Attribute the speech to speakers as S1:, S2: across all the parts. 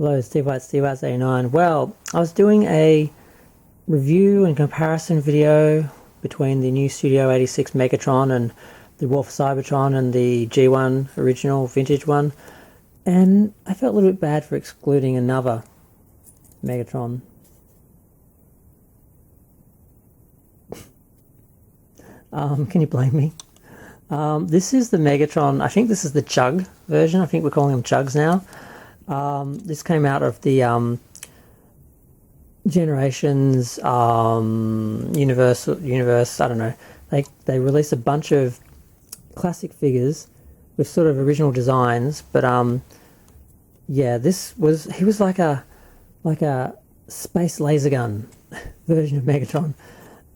S1: Hello, Steve White's 89. Well, I was doing a review and comparison video between the new Studio 86 Megatron and the War for Cybertron and the G1 original vintage one, and I felt a little bit bad for excluding another Megatron. Can you blame me? This is the Megatron. I think this is the Chug version. I think we're calling them Chugs now. This came out of the Generations universe. I don't know. They released a bunch of classic figures with sort of original designs, but yeah, he was like a space laser gun version of Megatron.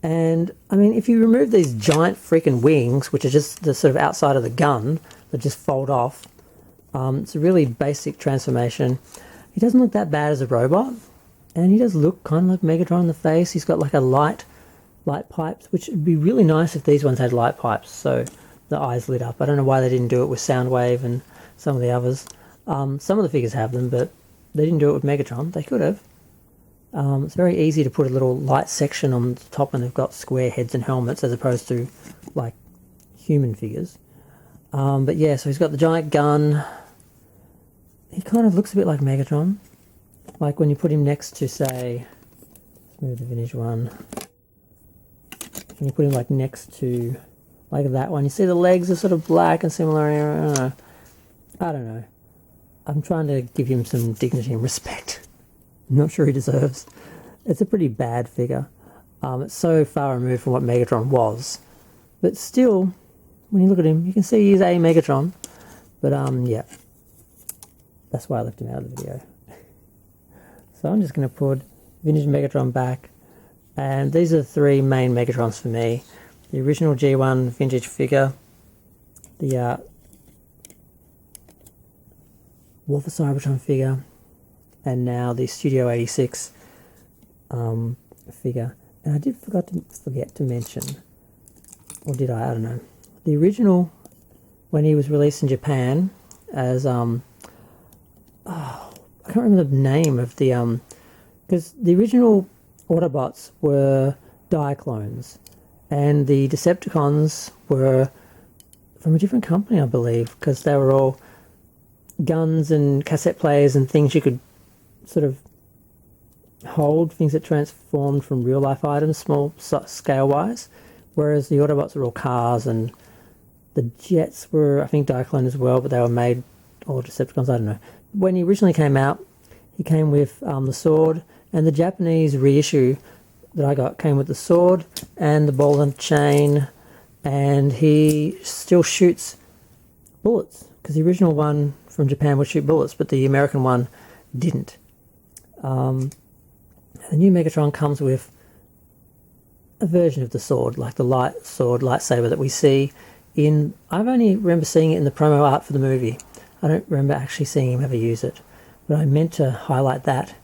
S1: And I mean, if you remove these giant freaking wings, which are just the sort of outside of the gun that just fold off, it's a really basic transformation. He doesn't look that bad as a robot, and he does look kind of like Megatron in the face. He's got like a light pipes, which would be really nice if these ones had light pipes, so the eyes lit up. I don't know why they didn't do it with Soundwave and some of the others. Some of the figures have them, but they didn't do it with Megatron. They could have. It's very easy to put a little light section on the top when they've got square heads and helmets as opposed to like human figures. But yeah, so he's got the giant gun. He kind of looks a bit like Megatron. Like when you put him next to, say, let's move the vintage one. When you put him like next to like that one, you see the legs are sort of black and similar. I don't know. I'm trying to give him some dignity and respect. I'm not sure he deserves. It's a pretty bad figure. It's so far removed from what Megatron was. But still, when you look at him, you can see he's a Megatron. But yeah, that's why I left him out of the video. So I'm just going to put vintage Megatron back. And these are the three main Megatrons for me. The original G1 vintage figure. The War for Cybertron figure. And now the Studio 86 figure. And I did forget to mention, or did I? I don't know. The original, when he was released in Japan as I can't remember the name of the because the original Autobots were Diaclones, and the Decepticons were from a different company, I believe, because they were all guns and cassette players and things you could sort of hold, things that transformed from real life items, small scale wise, whereas the Autobots were all cars, and the Jets were, I think, Diaclone as well, but they were made, or Decepticons, I don't know. When he originally came out, he came with the sword, and the Japanese reissue that I got came with the sword and the ball and chain, and he still shoots bullets, because the original one from Japan would shoot bullets, but the American one didn't. The new Megatron comes with a version of the sword, like the lightsaber that we see in... I've only remember seeing it in the promo art for the movie. I don't remember actually seeing him ever use it. But I meant to highlight that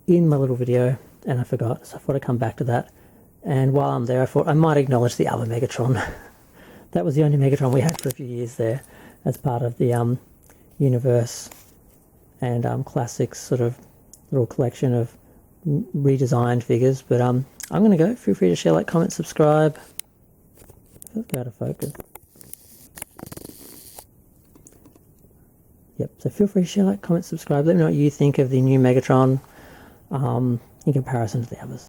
S1: in my little video, and I forgot, so I thought I'd come back to that. And while I'm there, I thought I might acknowledge the other Megatron. That was the only Megatron we had for a few years there, as part of the universe and classics sort of little collection of redesigned figures. But I'm going to go. Feel free to share, like, comment, subscribe. Let's go out of focus. Yep, so feel free to share, like, comment, subscribe. Let me know what you think of the new Megatron in comparison to the others.